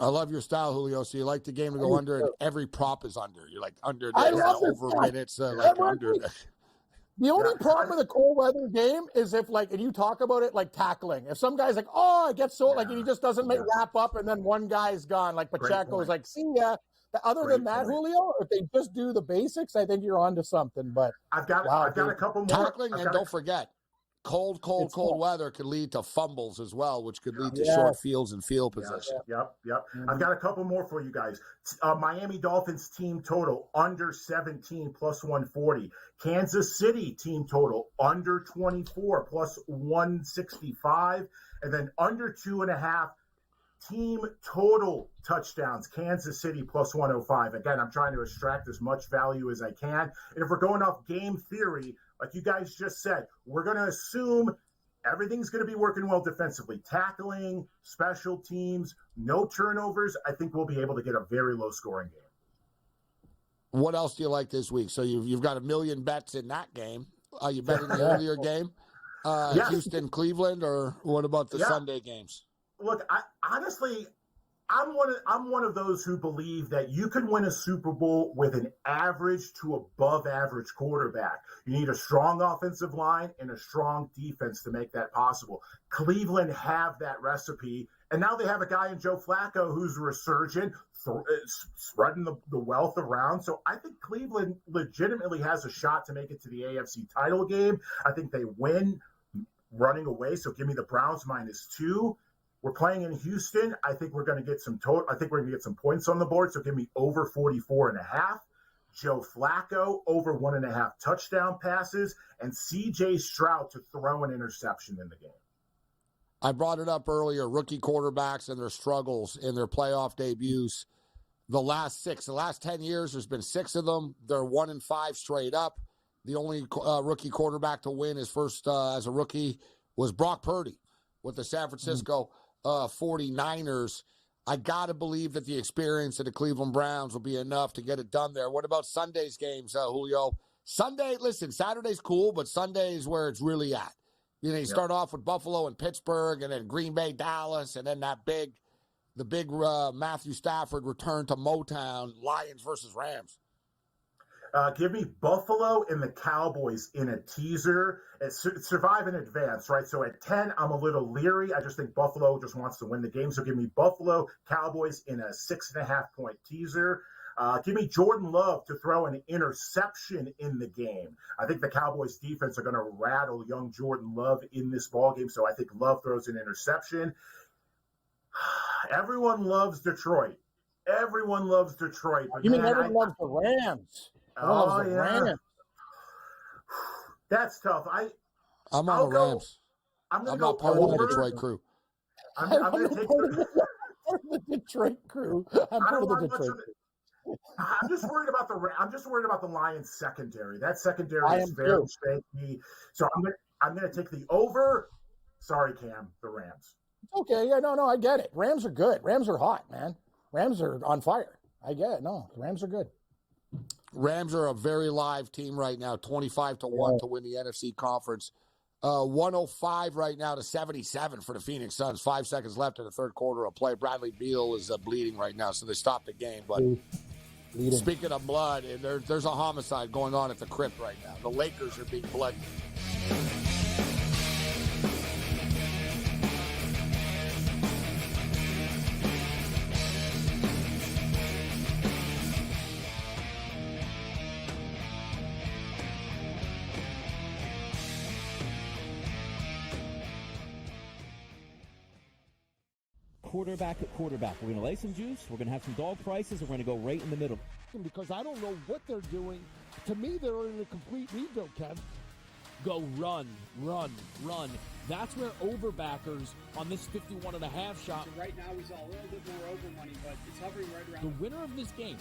I love your style, Julio. So you like the game to go under, and every prop is under. You're like under I love over minutes, like under. The only problem with a cold weather game is if, like, and you talk about it like tackling. If some guy's like, oh, I get so, like, and he just doesn't wrap up, and then one guy's gone, like Pacheco's like, see ya. Other than that, Julio, if they just do the basics, I think you're onto something. But I've got a couple more. Tackling, and don't forget, cold weather could lead to fumbles as well, which could lead to Yes. short fields and field position. Yep. I've got a couple more for you guys. Miami Dolphins team total under 17 plus 140. Kansas City team total under 24 plus 165. And then under 2.5 team total touchdowns. Kansas City plus 105. Again, I'm trying to extract as much value as I can. And if we're going off game theory, like you guys just said, we're going to assume everything's going to be working well defensively. Tackling, special teams, no turnovers. I think we'll be able to get a very low-scoring game. What else do you like this week? So you've got a million bets in that game. Are you betting the earlier game? Yes. Houston, Cleveland, or what about the Sunday games? Look, I'm one of those who believe that you can win a Super Bowl with an average to above average quarterback. You need a strong offensive line and a strong defense to make that possible. Cleveland have that recipe, and now they have a guy in Joe Flacco who's a resurgent, spreading the wealth around. So I think Cleveland legitimately has a shot to make it to the AFC title game. I think they win running away. So give me the Browns -2. We're playing in Houston. I think we're going to get some points on the board. So give me over 44.5. Joe Flacco over 1.5 touchdown passes, and CJ Stroud to throw an interception in the game. I brought it up earlier, rookie quarterbacks and their struggles in their playoff debuts. The last 10 years, there's been 6 of them. They're 1-5 straight up. The only rookie quarterback to win his first as a rookie was Brock Purdy with the San Francisco 49ers. I got to believe that the experience of the Cleveland Browns will be enough to get it done there. What about Sunday's games, Julio? Saturday's cool, but Sunday is where it's really at. You start off with Buffalo and Pittsburgh, and then Green Bay, Dallas, and then the big Matthew Stafford return to Motown, Lions versus Rams. Give me Buffalo and the Cowboys in a teaser. Survive in advance, right? So at 10, I'm a little leery. I just think Buffalo just wants to win the game. So give me Buffalo, Cowboys in a 6.5-point teaser. Give me Jordan Love to throw an interception in the game. I think the Cowboys defense are going to rattle young Jordan Love in this ballgame. So I think Love throws an interception. Everyone loves Detroit. But you mean everyone loves the Rams? Rams. That's tough. I'm on the Rams. I'm not part of the Detroit crew. I'm going to take the Detroit crew. I'm part of the Detroit crew. I'm just worried about the Lions secondary. That secondary is very shaky. So I'm going to take the over. Sorry, Cam, the Rams. Okay, yeah, no, I get it. Rams are good. Rams are hot, man. Rams are on fire. I get it. No, the Rams are good. Rams are a very live team right now, 25-1 to win the NFC conference. 105 right now to 77 for the Phoenix Suns. 5 seconds left in the third quarter of play. Bradley Beal is bleeding right now, so they stopped the game. But speaking of blood, there's a homicide going on at the crypt right now. The Lakers are being bloodied. Quarterback at quarterback. We're going to lay some juice. We're going to have some dog prices, and we're going to go right in the middle. Because I don't know what they're doing. To me, they're in a complete rebuild, Kev. Go run. That's where overbackers on this 51.5 shot. So right now he's all a little bit more over money, but it's hovering right around. The winner of this game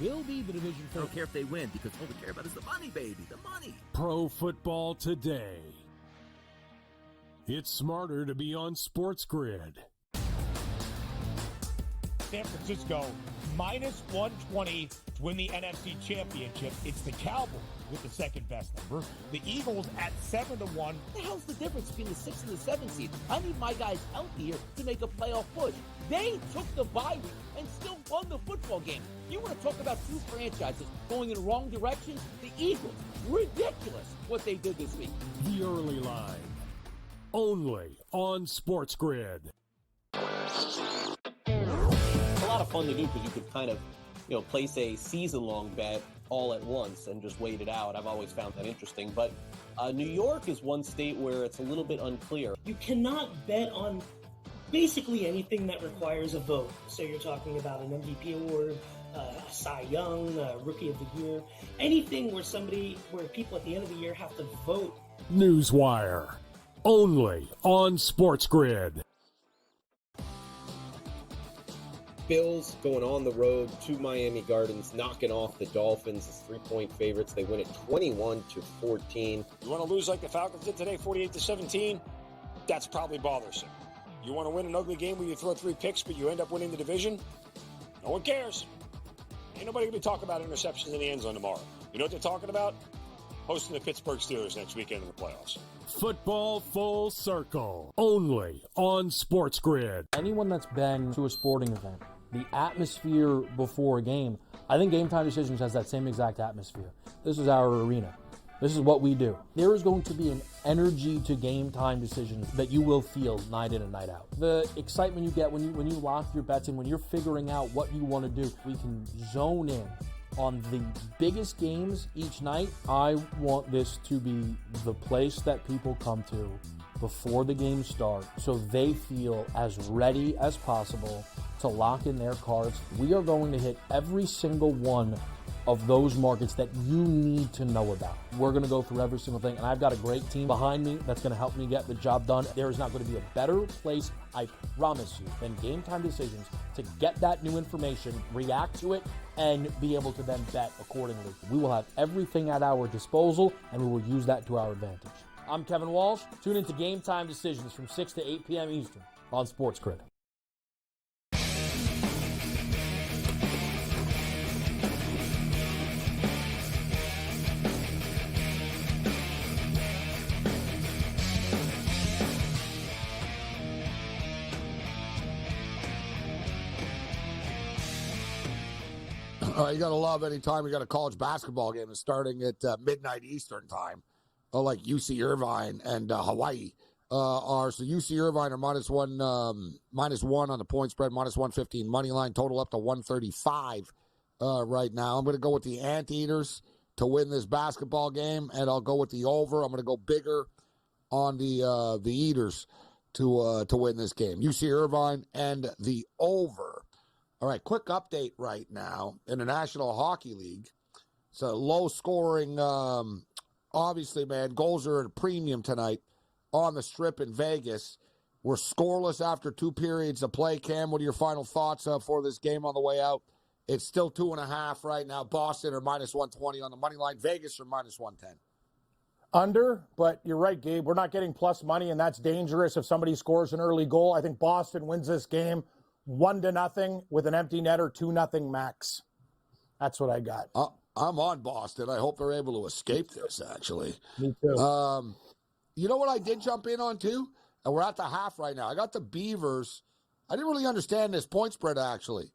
will be the division I don't care if they win, because all we care about is the money, baby, the money. Pro Football Today. It's smarter to be on SportsGrid. San Francisco -120 to win the NFC Championship. It's the Cowboys with the second best number. The Eagles at 7-1. What the hell's the difference between the 6 and the 7 seed? I need my guys healthy here to make a playoff push. They took the bye week and still won the football game. You want to talk about two franchises going in the wrong direction? The Eagles, ridiculous what they did this week. The early line, only on SportsGrid. A lot of fun to do because you could kind of, place a season-long bet all at once and just wait it out. I've always found that interesting. But New York is one state where it's a little bit unclear. You cannot bet on basically anything that requires a vote. So you're talking about an MVP award, a Cy Young, a Rookie of the Year, anything where people at the end of the year have to vote. Newswire, only on SportsGrid. Bills going on the road to Miami Gardens, knocking off the Dolphins as 3-point favorites. They win it 21-14. You want to lose like the Falcons did today, 48-17? That's probably bothersome. You want to win an ugly game where you throw 3 picks, but you end up winning the division? No one cares. Ain't nobody going to be talking about interceptions in the end zone tomorrow. You know what they're talking about? Hosting the Pittsburgh Steelers next weekend in the playoffs. Football Full Circle, only on SportsGrid. Anyone that's been to a sporting event, the atmosphere before a game, I think Game Time Decisions has that same exact atmosphere. This is our arena. This is what we do. There is going to be an energy to Game Time Decisions that you will feel night in and night out. The excitement you get when you lock your bets in, when you're figuring out what you want to do, we can zone in on the biggest games each night. I want this to be the place that people come to before the games start so they feel as ready as possible to lock in their cards. We are going to hit every single one of those markets that you need to know about. We're going to go through every single thing, and I've got a great team behind me that's going to help me get the job done. There is not going to be a better place, I promise you, than Game Time Decisions to get that new information, react to it, and be able to then bet accordingly. We will have everything at our disposal, and we will use that to our advantage. I'm Kevin Walsh. Tune into Game Time Decisions from 6 to 8 p.m. Eastern on SportsGrid. You got to love any time you got a college basketball game that's starting at midnight Eastern time, like UC Irvine and Hawaii are. So UC Irvine are minus one on the point spread, minus 115 money line, total up to 135 right now. I'm going to go with the Anteaters to win this basketball game, and I'll go with the over. I'm going to go bigger on the Eaters to win this game. UC Irvine and the over. All right, quick update right now in the National Hockey League. It's a low-scoring, obviously, man, goals are at a premium tonight on the Strip in Vegas. We're scoreless after 2 periods of play. Cam, what are your final thoughts for this game on the way out? It's still 2.5 right now. Boston are minus 120 on the money line. Vegas are minus 110. Under, but you're right, Gabe. We're not getting plus money, and that's dangerous if somebody scores an early goal. I think Boston wins this game 1-0 with an empty netter, 2-0 max. That's what I got. I'm on Boston. I hope they're able to escape this, actually. Me too. You know what I did jump in on, too? And we're at the half right now. I got the Beavers. I didn't really understand this point spread, actually.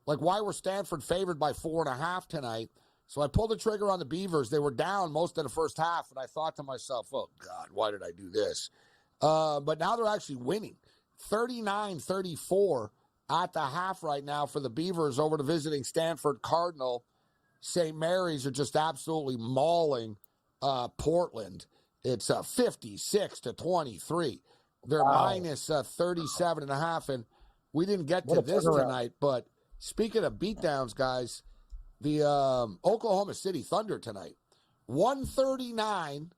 Like, why were Stanford favored by 4.5 tonight? So I pulled the trigger on the Beavers. They were down most of the first half, and I thought to myself, oh, God, why did I do this? But now they're actually winning. 39-34 at the half right now for the Beavers over to visiting Stanford Cardinal. St. Mary's are just absolutely mauling Portland. It's 56-23. They're minus 37.5, and we didn't get to this tonight. But speaking of beatdowns, guys, the Oklahoma City Thunder tonight, 139,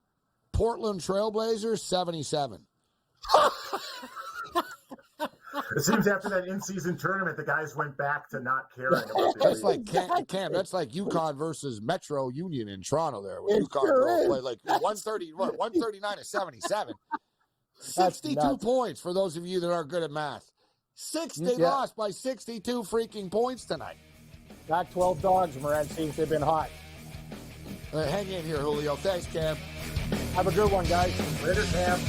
Portland Trailblazers 77. It seems after that in-season tournament, the guys went back to not caring about That's like Cam. That's like UConn versus Metro Union in Toronto. There, where UConn play like 139-77, 62 points for those of you that aren't good at math. They lost by 62 freaking points tonight. Back 12 dogs, Morency. They've been hot. Hang in here, Julio. Thanks, Cam. Have a good one, guys. Later, Cam.